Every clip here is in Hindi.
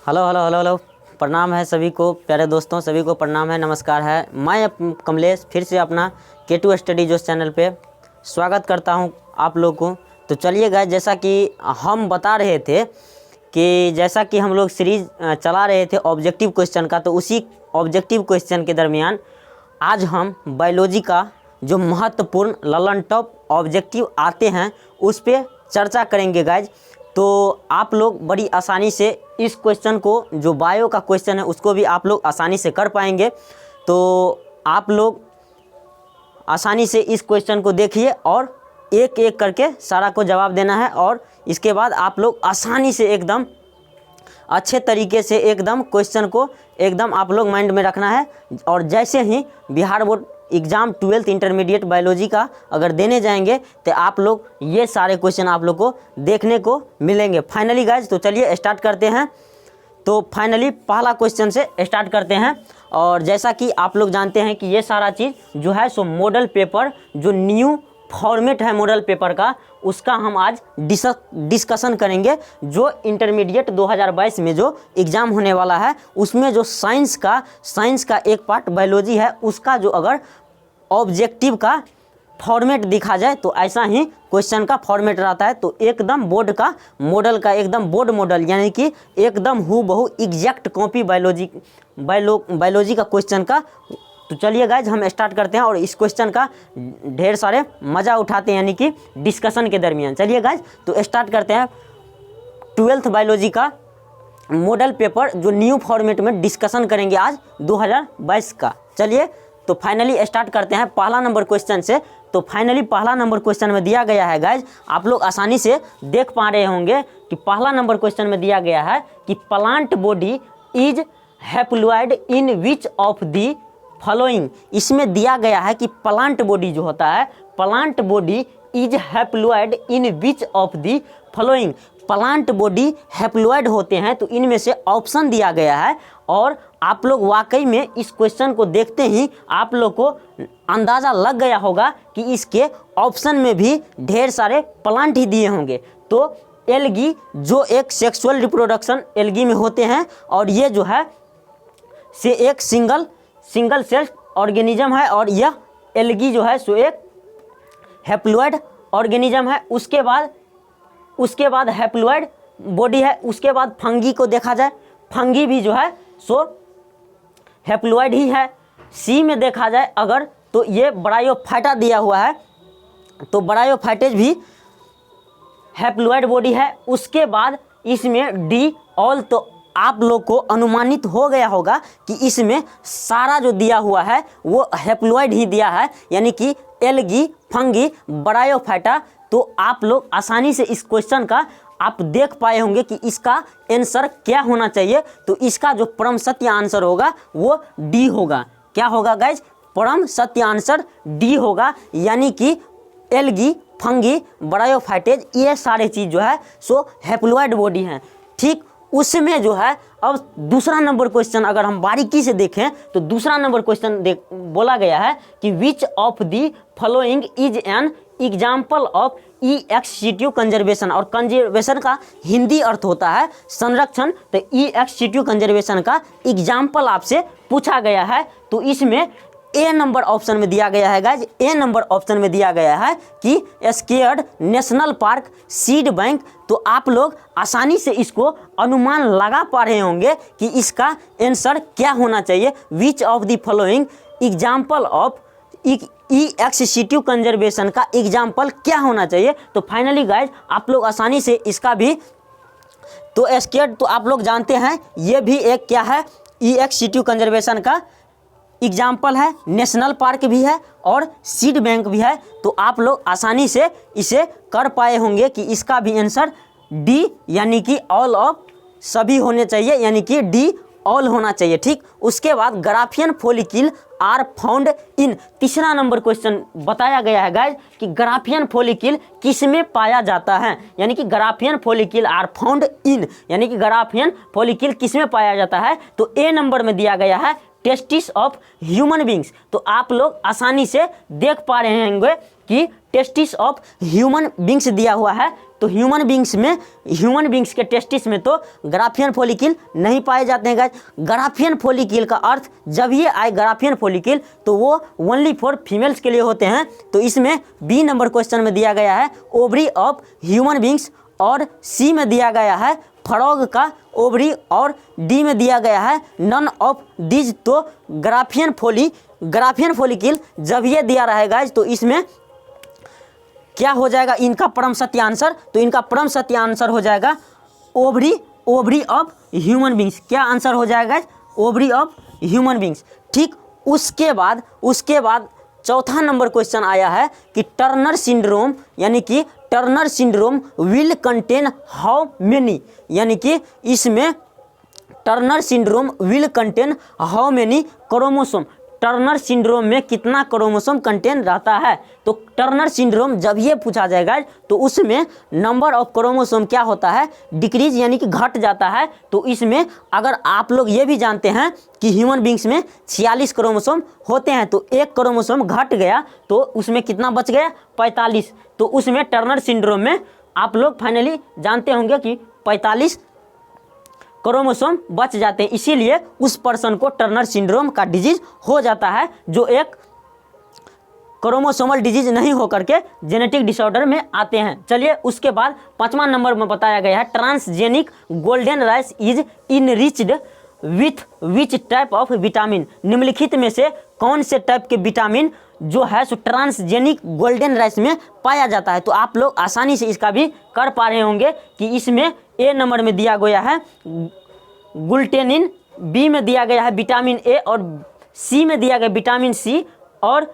हेलो हेलो हेलो हेलो, प्रणाम है सभी को, प्यारे दोस्तों सभी को प्रणाम है, नमस्कार है। मैं कमलेश फिर से अपना K2 स्टडी जोश चैनल पे स्वागत करता हूं आप लोग को। तो चलिए गाइस, जैसा कि हम बता रहे थे कि जैसा कि हम लोग सीरीज चला रहे थे ऑब्जेक्टिव क्वेश्चन का, तो उसी ऑब्जेक्टिव क्वेश्चन के दरमियान आज हम बायोलॉजी का जो महत्वपूर्ण ललन टॉप ऑब्जेक्टिव आते हैं उस पर चर्चा करेंगे गाइज। तो आप लोग बड़ी आसानी से इस क्वेश्चन को, जो बायो का क्वेश्चन है, उसको भी आप लोग आसानी से कर पाएंगे। तो आप लोग आसानी से इस क्वेश्चन को देखिए और एक एक करके सारा को जवाब देना है, और इसके बाद आप लोग आसानी से एकदम अच्छे तरीके से एकदम क्वेश्चन को एकदम आप लोग माइंड में रखना है। और जैसे ही Bihar board exam 12th intermediate biology का अगर देने जाएंगे तो आप लोग ये सारे क्वेश्चन आप लोग को देखने को मिलेंगे फाइनली गाइज। तो चलिए स्टार्ट करते हैं। तो फाइनली पहला क्वेश्चन से स्टार्ट करते हैं। और जैसा कि आप लोग जानते हैं कि ये सारा चीज़ जो है सो मॉडल पेपर, जो न्यू फॉर्मेट है मॉडल पेपर का, उसका हम आज डिस्कशन करेंगे। जो इंटरमीडिएट 2022 में जो एग्ज़ाम होने वाला है उसमें जो साइंस का एक पार्ट बायोलॉजी है, उसका जो अगर ऑब्जेक्टिव का फॉर्मेट दिखा जाए तो ऐसा ही क्वेश्चन का फॉर्मेट रहता है। तो एकदम बोर्ड का मॉडल का एकदम बोर्ड मॉडल, यानी कि एकदम हूबहू एग्जैक्ट कॉपी बायोलॉजी का क्वेश्चन का। तो चलिए गाइज हम स्टार्ट करते हैं और इस क्वेश्चन का ढेर सारे मज़ा उठाते हैं, यानी कि डिस्कशन के दरमियान। चलिए गाइज तो स्टार्ट करते हैं 12th बायोलॉजी का मॉडल पेपर, जो न्यू फॉर्मेट में डिस्कशन करेंगे आज 2022 का। चलिए तो फाइनली स्टार्ट करते हैं पहला नंबर क्वेश्चन से। तो फाइनली पहला नंबर क्वेश्चन में दिया गया है गाइज, आप लोग आसानी से देख पा रहे होंगे कि पहला नंबर क्वेश्चन में दिया गया है कि plant body is haploid in which of the following. इसमें दिया गया है कि प्लांट बॉडी जो होता है, plant body is haploid in which of the following. Plant body haploid होते हैं तो इनमें से ऑप्शन दिया गया है। और आप लोग वाकई में इस क्वेश्चन को देखते ही आप लोग को अंदाज़ा लग गया होगा कि इसके ऑप्शन में भी ढेर सारे प्लांट ही दिए होंगे। तो एल्गी, जो एक सेक्सुअल रिप्रोडक्शन एल्गी में होते हैं, और ये जो है से एक सिंगल सेल ऑर्गेनिज्म है, और यह एल्गी जो है सो एक हैप्लॉइड ऑर्गेनिज्म है। उसके बाद हैप्लॉइड बॉडी है। उसके बाद फंगी को देखा जाए, फंगी भी जो है सो हैप्लॉइड ही है। सी में देखा जाए अगर, तो ये ब्रायोफाइटा दिया हुआ है, तो ब्रायोफाइटेज भी हैप्लॉइड बॉडी है। उसके बाद इसमें डी ऑल, तो आप लोग को अनुमानित हो गया होगा कि इसमें सारा जो दिया हुआ है वो हैप्लॉइड ही दिया है, यानी कि एल्गी, फंगी, ब्रायोफाइटा। तो आप लोग आसानी से इस क्वेश्चन का आप देख पाए होंगे कि इसका आंसर क्या होना चाहिए। तो इसका जो परम सत्य आंसर होगा वो डी होगा। क्या होगा गाइज? परम सत्य आंसर डी होगा, यानी कि एल्गी, फंगी, ब्रायोफाइटेज, ये सारे चीज़ जो है सो हैप्लॉइड बॉडी हैं। ठीक उसमें जो है अब दूसरा नंबर क्वेश्चन अगर हम बारीकी से देखें तो दूसरा नंबर क्वेश्चन बोला गया है कि which of the following is an example of E ex situ conservation. और कंजर्वेशन का हिंदी अर्थ होता है संरक्षण, तो ई एक्स सिटू कंजर्वेशन का एग्जाम्पल आपसे पूछा गया है। तो इसमें ए नंबर ऑप्शन में दिया गया है गाइज, ए नंबर ऑप्शन में दिया गया है कि scared national park seed bank. तो आप लोग आसानी से इसको अनुमान लगा पा रहे होंगे कि इसका आंसर क्या होना चाहिए। विच of the following example of E ex situ conservation का एग्जाम्पल क्या होना चाहिए। तो फाइनली गाइज आप लोग आसानी से इसका भी, तो स्केयर्ड तो आप लोग जानते हैं ये भी एक क्या है, ई एक्स सिटू कंजर्वेशन का एग्जाम्पल है, नेशनल पार्क भी है और सीड बैंक भी है। तो आप लोग आसानी से इसे कर पाए होंगे कि इसका भी आंसर डी, यानी कि ऑल ऑफ सभी होने चाहिए, यानी कि डी ऑल होना चाहिए। ठीक उसके बाद ग्राफियन फॉलिकिल आर फाउंड इन, तीसरा नंबर क्वेश्चन बताया गया है गाइज कि ग्राफियन फॉलिकिल किस में पाया जाता है, यानी कि ग्राफियन फॉलिकिल आर फाउंड इन, यानी कि ग्राफियन फॉलिकिल किस में पाया जाता है। तो ए नंबर में दिया गया है टेस्टिस ऑफ ह्यूमन बींग्स। तो आप लोग आसानी से देख पा रहे होंगे कि टेस्टिस ऑफ ह्यूमन बींग्स दिया हुआ है, तो ह्यूमन बींग्स के टेस्टिस में तो ग्राफियन फॉलिकल नहीं पाए जाते हैं गाइज। ग्राफियन फॉलिकल का अर्थ जब ये आए ग्राफियन फॉलिकल तो वो ओनली फॉर फीमेल्स के लिए होते हैं। तो इसमें बी नंबर क्वेश्चन में दिया गया है ओवरी ऑफ ह्यूमन बींग्स, और सी में दिया गया है फ्रॉग का ओवरी, और डी में दिया गया है नन ऑफ दीज। तो ग्राफियन फॉलिकल जब ये दिया रहेगा तो इसमें क्या हो जाएगा इनका परम सत्य आंसर, तो इनका परम सत्य आंसर हो जाएगा ओवरी ऑफ ह्यूमन बींग्स। क्या आंसर हो जाएगा? Ovary of human beings. ठीक, उसके बाद चौथा नंबर क्वेश्चन आया है कि टर्नर सिंड्रोम, यानी कि Turner syndrome will contain how many, यानी कि इसमें Turner syndrome will contain how many chromosome. Turner syndrome में कितना क्रोमोसोम कंटेन रहता है? तो टर्नर सिंड्रोम जब ये पूछा जाएगा तो उसमें नंबर ऑफ क्रोमोसोम क्या होता है? डिक्रीज, यानी कि घट जाता है। तो इसमें अगर आप लोग ये भी जानते हैं कि ह्यूमन बींग्स में 46 क्रोमोसोम होते हैं, तो एक क्रोमोसोम घट गया तो उसमें कितना बच गया? 45। तो उसमें टर्नर सिंड्रोम में आप लोग फाइनली जानते होंगे कि 45 क्रोमोसोम बच जाते हैं, इसीलिए उस पर्सन को टर्नर सिंड्रोम का डिजीज हो जाता है, जो एक क्रोमोसोमल डिजीज नहीं होकर के जेनेटिक डिसऑर्डर में आते हैं। चलिए, उसके बाद 5वां नंबर में बताया गया है transgenic golden rice is enriched with which type of vitamin. निम्नलिखित में से कौन से टाइप के विटामिन जो है सो ट्रांसजेनिक गोल्डन राइस में पाया जाता है? तो आप लोग आसानी से इसका भी कर पा रहे होंगे कि इसमें ए नंबर में दिया गया है ग्लूटेनिन, बी में दिया गया है विटामिन ए, और सी में दिया गया विटामिन सी, और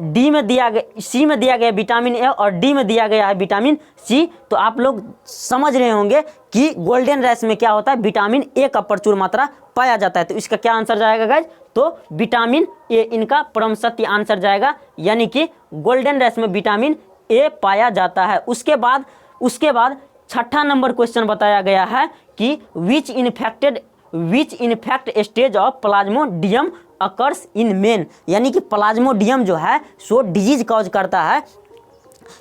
डी में दिया गया सी में दिया गया विटामिन ए, और डी में दिया गया है विटामिन सी। तो आप लोग समझ रहे होंगे कि गोल्डन राइस में क्या होता है? विटामिन ए का प्रचुर मात्रा पाया जाता है। तो इसका क्या आंसर जाएगा गाइज? तो विटामिन ए इनका परम सत्य आंसर जाएगा, यानी कि गोल्डन राइस में विटामिन ए पाया जाता है। उसके बाद 6ठा नंबर क्वेश्चन बताया गया है कि विच infect stage of Plasmodium occurs in main, यानी कि प्लाज्मोडियम जो है सो डिजीज कॉज करता है,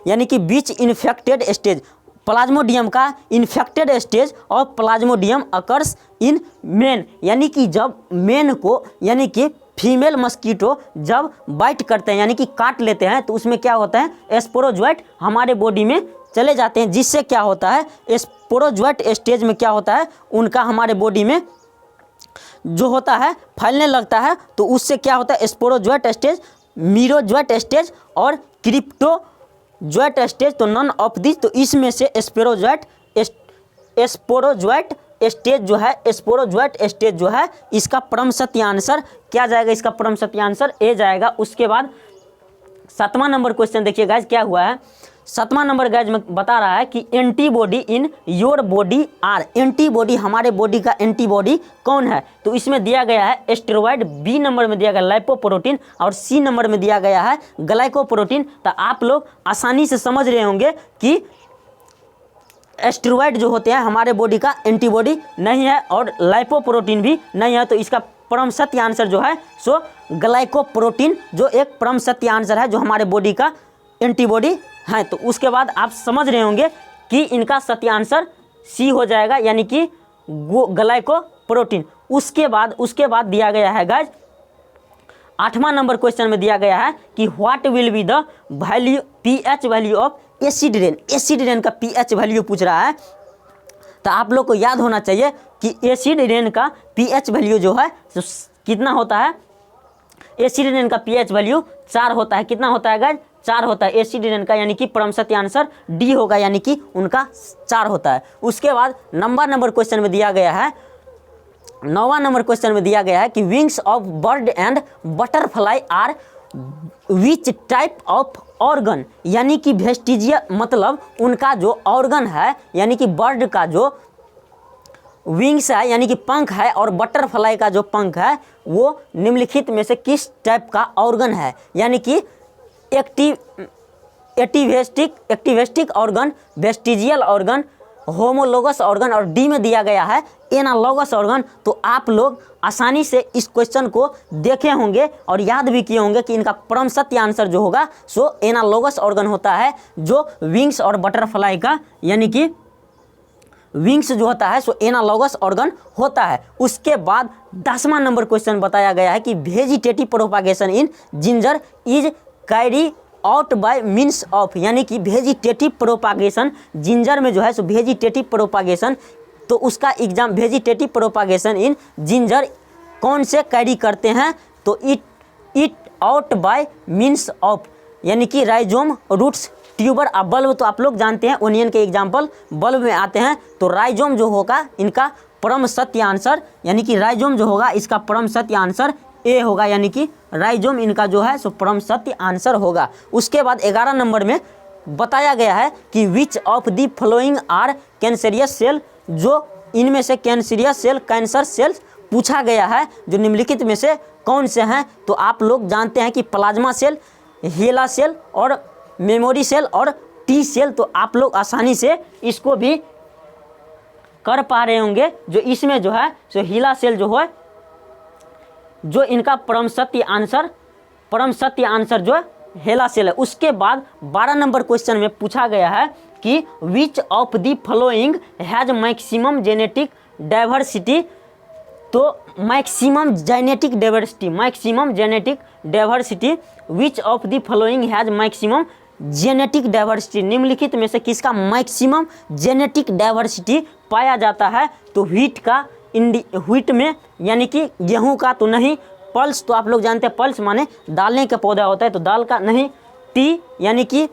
यानी कि विच इन्फेक्टेड स्टेज, प्लाज्मोडियम का infected stage of Plasmodium occurs in main, यानी कि जब मेन को, यानी कि फीमेल मस्कीटो जब बाइट करते हैं यानी कि काट लेते हैं, तो उसमें क्या होता है? स्पोरोजोइट हमारे बॉडी में चले जाते हैं, जिससे क्या होता है? स्पोरोजोइट स्टेज में क्या होता है? उनका हमारे बॉडी में जो होता है फैलने लगता है, तो उससे क्या होता है? स्पोरोजोइट स्टेज, मीरोजोइट स्टेज और क्रिप्टोजोइट स्टेज। तो नन ऑफ दिस, तो इसमें से स्पोरोजोइट स्टेज जो है इसका परम सत्य आंसर क्या जाएगा? इसका परम सत्य आंसर ए जाएगा। उसके बाद 7वां नंबर क्वेश्चन देखिए गाइज क्या हुआ है। 7वां नंबर गाइज में बता रहा है कि antibody in your body are, antibody हमारे बॉडी का एंटीबॉडी कौन है? तो इसमें दिया गया है स्टेरॉइड, बी नंबर में दिया गया लाइपोप्रोटीन, और सी नंबर में दिया गया है ग्लाइकोप्रोटीन। तो आप लोग आसानी से समझ रहे होंगे कि स्टेरॉइड जो होते हैं हमारे बॉडी का एंटीबॉडी नहीं है, और लाइपोप्रोटीन भी नहीं है। तो इसका परम सत्य आंसर जो है सो ग्लाइकोप्रोटीन जो एक परम सत्य आंसर है, जो हमारे बॉडी का एंटीबॉडी है। तो उसके बाद आप समझ रहे होंगे कि इनका सत्य आंसर सी हो जाएगा, यानी कि ग्लाइकोप्रोटीन। उसके बाद दिया गया है गाइज 8वां नंबर क्वेश्चन में दिया गया है कि what will be the value pH value of acid rain. Acid rain का पीएच वैल्यू पूछ रहा है, तो आप लोग को याद होना चाहिए कि एसिड रेन का पीएच वैल्यू जो है तो कितना होता है? एसिड रेन का पीएच वैल्यू 4 होता है। कितना होता है गाइज? 4 होता है एसिड रेन का, यानी कि परम सत्य आंसर डी होगा, यानी कि उनका 4 होता है। उसके बाद नंबर क्वेश्चन में दिया गया है 9वां नंबर क्वेश्चन में दिया गया है कि wings of bird and butterfly are which type of organ, यानी कि वेस्टिजिया मतलब उनका जो ऑर्गन है, यानी कि बर्ड का जो विंग्स है यानी कि पंख है, और बटरफ्लाई का जो पंख है वो निम्नलिखित में से किस टाइप का ऑर्गन है? यानी कि एक्टिवेस्टिक organ, vestigial organ, homologous organ और डी में दिया गया है एनालॉगस ऑर्गन। तो आप लोग आसानी से इस क्वेश्चन को देखे होंगे और याद भी किए होंगे कि इनका परम सत्य आंसर जो होगा सो एनालॉगस ऑर्गन होता है, जो विंग्स और बटरफ्लाई का यानी कि विंग्स जो होता है सो एनालॉगस ऑर्गन होता है। उसके बाद 10वां नंबर क्वेश्चन बताया गया है कि vegetative propagation in ginger is carry out by means of, यानी कि वेजिटेटिव प्रोपागेशन जिंजर में जो है सो वेजिटेटिव प्रोपागेशन, तो उसका एग्जाम वेजिटेटिव प्रोपागेशन इन जिंजर कौन से कैरी करते हैं, तो it out by means of, यानी कि राइजोम, रूट्स, ट्यूबर। अब बल्ब तो आप लोग जानते हैं, ओनियन के एग्जाम्पल बल्ब में आते हैं, तो राइजोम जो होगा इनका परम सत्य आंसर, यानी कि राइजोम जो होगा इसका परम सत्य आंसर ए होगा, यानी कि राइजोम इनका जो है सो परम सत्य आंसर होगा। उसके बाद 11 नंबर में बताया गया है कि which of the following are cancerous cell, जो इनमें से कैंसरियस सेल, कैंसर सेल्स पूछा गया है, जो निम्नलिखित में से कौन से हैं। तो आप लोग जानते हैं कि प्लाज्मा सेल, हेला सेल और मेमोरी सेल और टी सेल। तो आप लोग आसानी से इसको भी कर पा रहे होंगे, जो इसमें जो है सो हीला सेल जो है, जो इनका परम सत्य आंसर जो हेला सेल है। उसके बाद 12 नंबर क्वेश्चन में पूछा गया है कि which of the following has maximum genetic diversity, तो maximum genetic diversity which of the following has maximum genetic diversity, निम्नलिखित में से किसका मैक्सिमम जेनेटिक डाइवर्सिटी पाया जाता है। तो व्हीट में, यानी कि गेहूं का तो नहीं, पल्स तो आप लोग जानते हैं, पल्स माने दालने का पौधा होता है, तो दाल का नहीं, टी यानी कि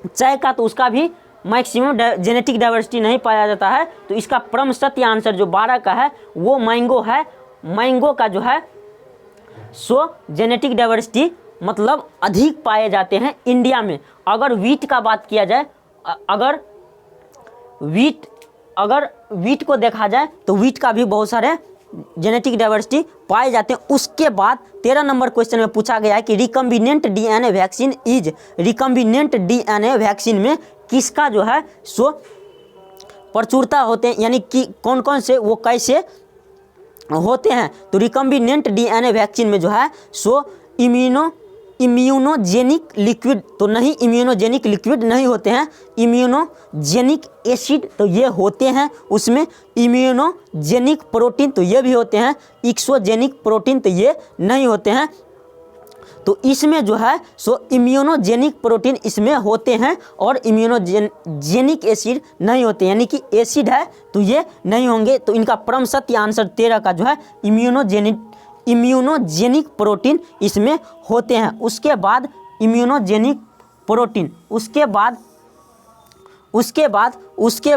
चाय का, तो उसका भी मैक्सिमम जेनेटिक डाइवर्सिटी नहीं पाया जाता है। तो इसका परम सत्य आंसर जो 12 का है वो मैंगो है। मैंगो का जो है सो जेनेटिक डाइवर्सिटी मतलब अधिक पाए जाते हैं इंडिया में। अगर व्हीट का बात किया जाए, अगर व्हीट को देखा जाए तो व्हीट का भी बहुत सारे जेनेटिक डाइवर्सिटी पाए जाते हैं। उसके बाद 13 नंबर क्वेश्चन में पूछा गया है कि रिकम्बिनेंट डीएनए वैक्सीन में किसका जो है सो प्रचुरता होते हैं, यानी कि कौन कौन से वो कैसे होते हैं। तो रिकम्बिनेंट डीएनए वैक्सीन में जो है सो इम्यूनोजेनिक लिक्विड तो नहीं, इम्यूनोजेनिक लिक्विड नहीं होते हैं, इम्यूनोजेनिक एसिड तो ये होते हैं, उसमें इम्यूनोजेनिक प्रोटीन तो ये भी होते हैं, एक्सोजेनिक प्रोटीन तो ये नहीं होते हैं। तो इसमें जो है सो इम्यूनोजेनिक प्रोटीन इसमें होते हैं और इम्यूनोजेनिक एसिड नहीं होते, यानी कि एसिड है तो ये नहीं होंगे। तो इनका परम सत्य आंसर 13 का जो है इम्यूनोजेनिक प्रोटीन इसमें होते हैं। उसके बाद इम्यूनोजेनिक प्रोटीन, उसके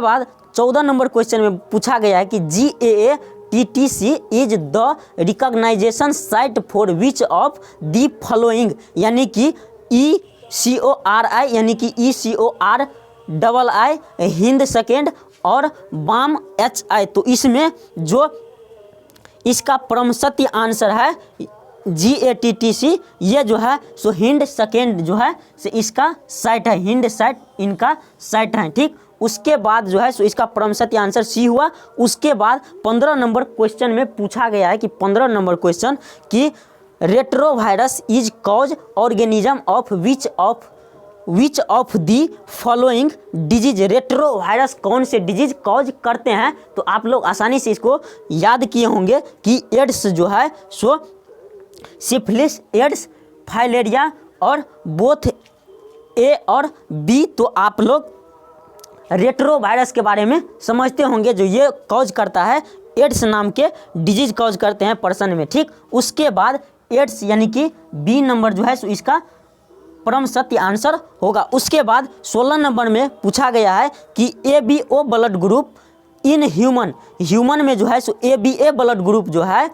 बाद 14 नंबर क्वेश्चन में पूछा गया है कि GAATTC is the recognition site for which of the following, यानी कि ECORI यानी कि ECORII हिंद सेकेंड और बाम HI। तो इसमें जो इसका परम सत्य आंसर है GATTC, ये जो है सो हिंद सेकेंड जो है सो इसका साइट है, हिंद साइट इनका साइट है, ठीक। उसके बाद जो है सो इसका परम सत्य आंसर C हुआ। उसके बाद 15 नंबर क्वेश्चन में पूछा गया है कि 15 नंबर क्वेश्चन कि retrovirus is cause organism of which of the following disease, retrovirus कौन से डिजीज कॉज करते हैं। तो आप लोग आसानी से इसको याद किए होंगे कि एड्स जो है सो सिफिलिस, एड्स, फाइलेरिया और बोथ A और B। तो आप लोग रेट्रोवायरस के बारे में समझते होंगे, जो ये कॉज करता है, एड्स नाम के डिजीज कॉज करते हैं पर्सन में, ठीक। उसके बाद एड्स यानी कि B नंबर जो है सो इसका परम सत्य आंसर होगा। उसके बाद 16 नंबर में पूछा गया है कि ABO blood group in human में जो है सो ABA ब्लड ग्रुप जो है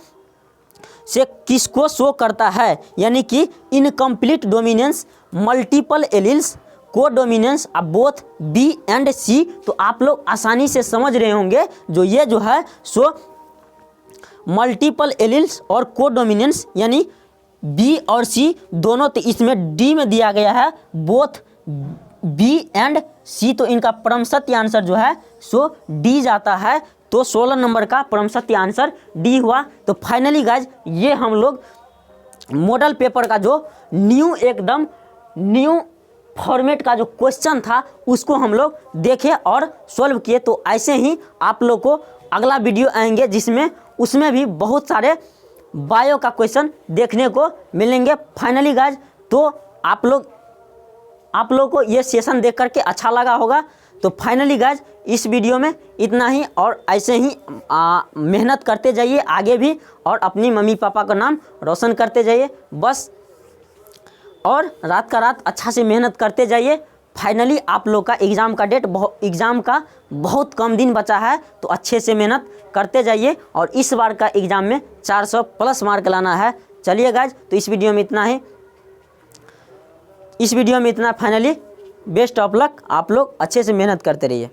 से किसको शो करता है, यानी कि इनकम्प्लीट डोमिनेंस, मल्टीपल एलिल्स, को dominance of both B and C। तो आप लोग आसानी से समझ रहे होंगे, जो ये जो है सो मल्टीपल एलिल्स और को डोमिनेंस यानी B और C दोनों, तो इसमें D में दिया गया है बोथ B एंड सी तो इनका परम सत्य आंसर जो है सो डी जाता है। तो 16 नंबर का परम सत्य आंसर डी हुआ। तो फाइनली गाइज ये हम लोग मॉडल पेपर का जो एकदम न्यू फॉर्मेट का जो क्वेश्चन था उसको हम लोग देखे और सॉल्व किए। तो ऐसे ही आप लोग को अगला वीडियो आएंगे जिसमें उसमें भी बहुत सारे बायो का क्वेश्चन देखने को मिलेंगे। फाइनली गाइज तो आप लोग को ये सेशन देख करके अच्छा लगा होगा। तो फाइनली गाइज इस वीडियो में इतना ही, और ऐसे ही मेहनत करते जाइए आगे भी और अपनी मम्मी पापा का नाम रोशन करते जाइए बस, और रात का रात अच्छा से मेहनत करते जाइए। फाइनली आप लोग का एग्ज़ाम का बहुत कम दिन बचा है। तो अच्छे से मेहनत करते जाइए और इस बार का एग्ज़ाम में 400 प्लस मार्क लाना है। चलिए गाइज तो इस वीडियो में इतना ही, फाइनली बेस्ट ऑफ लक। आप लोग अच्छे से मेहनत करते रहिए।